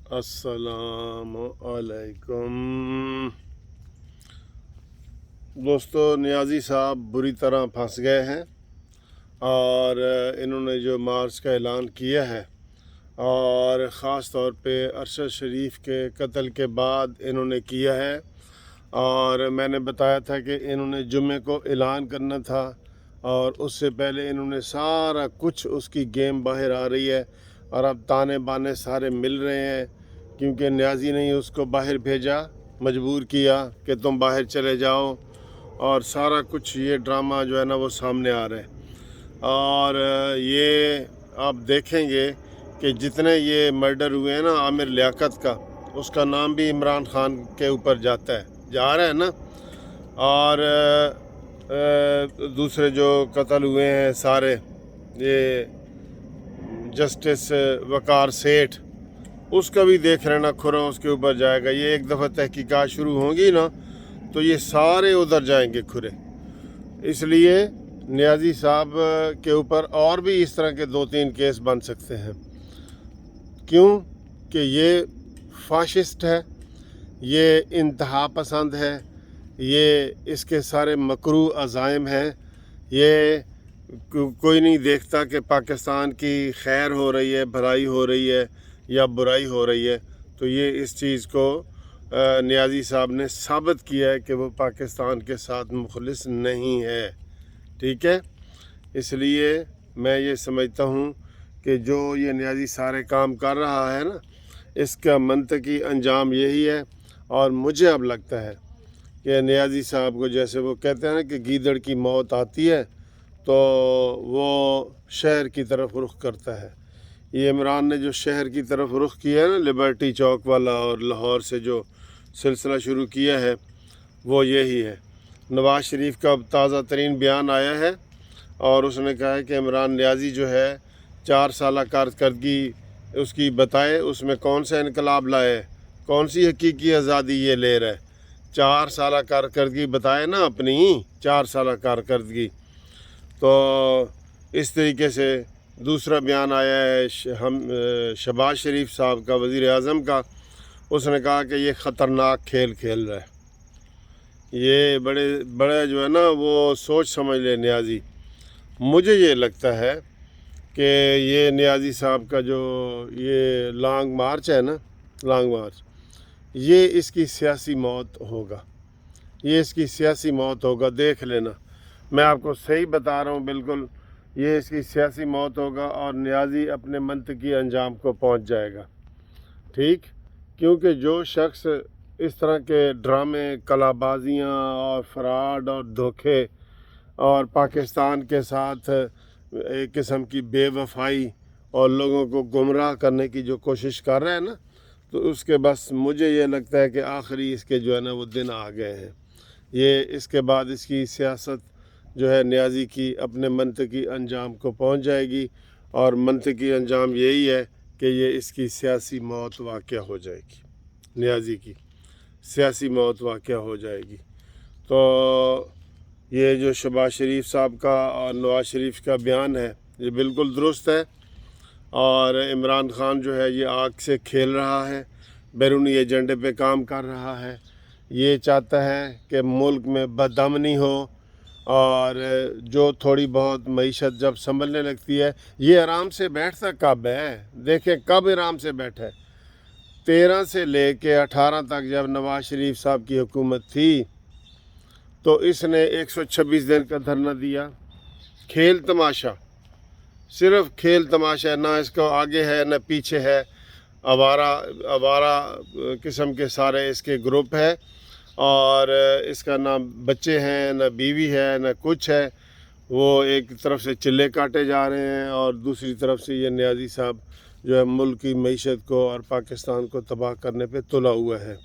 अस्सलाम अलैकुम दोस्तों। नियाज़ी साहब बुरी तरह फंस गए हैं और इन्होंने जो मार्च का ऐलान किया है और ख़ास तौर पे अरशद शरीफ के कत्ल के बाद इन्होंने किया है। और मैंने बताया था कि इन्होंने जुम्मे को ऐलान करना था और उससे पहले इन्होंने सारा कुछ उसकी गेम बाहर आ रही है और अब ताने बाने सारे मिल रहे हैं क्योंकि नियाज़ी ने उसको बाहर भेजा, मजबूर किया कि तुम बाहर चले जाओ और सारा कुछ ये ड्रामा जो है ना वो सामने आ रहा है। और ये आप देखेंगे कि जितने ये मर्डर हुए हैं ना आमिर लियाकत का, उसका नाम भी इमरान खान के ऊपर जा रहा है ना। और दूसरे जो कत्ल हुए हैं सारे, ये जस्टिस वकार सेठ, उसका भी देख लेना खुरा उसके ऊपर जाएगा। ये एक दफ़ा तहकीकात शुरू होंगी ना तो ये सारे उधर जाएंगे खुरे। इसलिए नियाज़ी साहब के ऊपर और भी इस तरह के 2-3 केस बन सकते हैं। क्यों कि ये फाशिस्ट है, ये इंतहा पसंद है, ये इसके सारे मकरू अज़ाइम हैं। ये कोई नहीं देखता कि पाकिस्तान की खैर हो रही है, भलाई हो रही है या बुराई हो रही है। तो ये इस चीज़ को नियाज़ी साहब ने साबित किया है कि वो पाकिस्तान के साथ मुखलिस नहीं है। ठीक है, इसलिए मैं ये समझता हूँ कि जो ये नियाज़ी सारे काम कर रहा है ना, इसका मंतकी अंजाम यही है। और मुझे अब लगता है कि नियाज़ी साहब को, जैसे वो कहते हैं ना कि गीदड़ की मौत आती है तो वो शहर की तरफ रुख करता है। ये इमरान ने जो शहर की तरफ रुख किया है ना, लिबर्टी चौक वाला, और लाहौर से जो सिलसिला शुरू किया है वो यही है। नवाज़ शरीफ का ताज़ा तरीन बयान आया है और उसने कहा है कि इमरान नियाज़ी जो है 4 साल कारकर्दगी उसकी बताए, उसमें कौन सा इनकलाब लाए, कौन सी हकीकी आज़ादी ये ले रहा है। 4 साल कारकर्दगी बताए ना अपनी, 4 साल कारकर्दगी। तो इस तरीके से दूसरा बयान आया है शहबाज शरीफ साहब का, वज़ीर आज़म का। उसने कहा कि ये ख़तरनाक खेल खेल रहा है। ये बड़े जो है ना वो सोच समझ ले नियाज़ी। मुझे ये लगता है कि ये नियाज़ी साहब का जो ये लॉन्ग मार्च है ना, लॉन्ग मार्च, ये इसकी सियासी मौत होगा, ये इसकी सियासी मौत होगा। देख लेना, मैं आपको सही बता रहा हूँ बिल्कुल, ये इसकी सियासी मौत होगा और नियाज़ी अपने मंतकी अंजाम को पहुँच जाएगा। ठीक, क्योंकि जो शख्स इस तरह के ड्रामे, कलाबाजियाँ और फ्रॉड और धोखे और पाकिस्तान के साथ एक किस्म की बेवफाई और लोगों को गुमराह करने की जो कोशिश कर रहा है ना, तो उसके बस मुझे ये लगता है कि आखिरी इसके जो है ना वो दिन आ गए हैं। ये इसके बाद इसकी सियासत जो है नियाज़ी की अपने मंतकी अंजाम को पहुंच जाएगी और मंतकी अंजाम यही है कि ये इसकी सियासी मौत वाक़या हो जाएगी, नियाज़ी की सियासी मौत वाक़या हो जाएगी। तो ये जो शहबाज शरीफ साहब का और नवाज़ शरीफ का बयान है ये बिल्कुल दुरुस्त है। और इमरान खान जो है ये आग से खेल रहा है, बैरूनी एजेंडे पे काम कर रहा है। ये चाहता है कि मुल्क में बदअमनी हो और जो थोड़ी बहुत मईशत जब संभलने लगती है, ये आराम से बैठता कब है, देखें कब आराम से बैठा है। 13 से लेके 18 तक जब नवाज़ शरीफ साहब की हुकूमत थी तो इसने 126 दिन का धरना दिया। खेल तमाशा, सिर्फ खेल तमाशा है, ना इसको आगे है ना पीछे है। आवारा किस्म के सारे इसके ग्रुप है और इसका ना बच्चे हैं, ना बीवी है, ना कुछ है। वो एक तरफ से चिल्ले काटे जा रहे हैं और दूसरी तरफ से ये नियाज़ी साहब जो है मुल्क की मईशत को और पाकिस्तान को तबाह करने पे तुला हुआ है।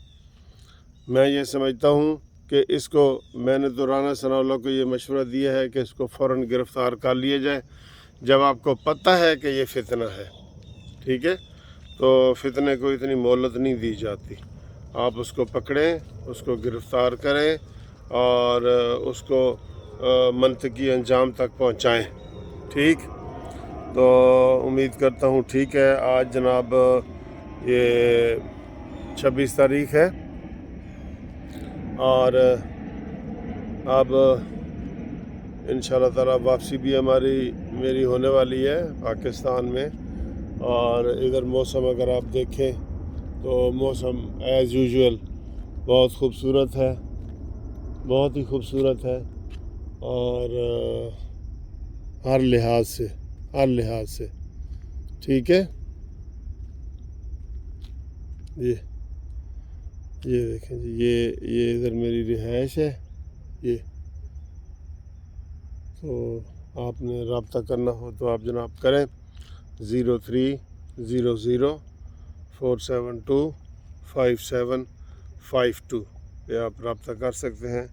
मैं ये समझता हूँ कि इसको, मैंने तो राना सनाउल्लाह को ये मशवरा दिया है कि इसको फ़ौरन गिरफ़्तार कर लिया जाए जब आपको पता है कि ये फितना है। ठीक है, तो फितने को इतनी मोहलत नहीं दी जाती। आप उसको पकड़ें, उसको गिरफ़्तार करें और उसको मंतकी अंजाम तक पहुँचाएँ। ठीक, तो उम्मीद करता हूँ ठीक है। आज जनाब یہ 26 تاریخ ہے اور اب انشاءاللہ تعالیٰ واپسی بھی میری ہونے والی ہے پاکستان میں. اور ادھر موسم اگر آپ دیکھیں تو موسم ایز یوزول بہت خوبصورت ہے, بہت ہی خوبصورت ہے, اور ہر لحاظ سے ٹھیک ہے. یہ دیکھیں جی, یہ ادھر میری رہائش ہے. یہ تو آپ نے رابطہ کرنا ہو تو آپ جناب کریں 0300472572 پہ آپ رابطہ کر سکتے ہیں.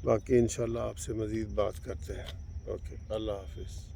باقی انشاءاللہ آپ سے مزید بات کرتے ہیں. اوکے, اللہ حافظ.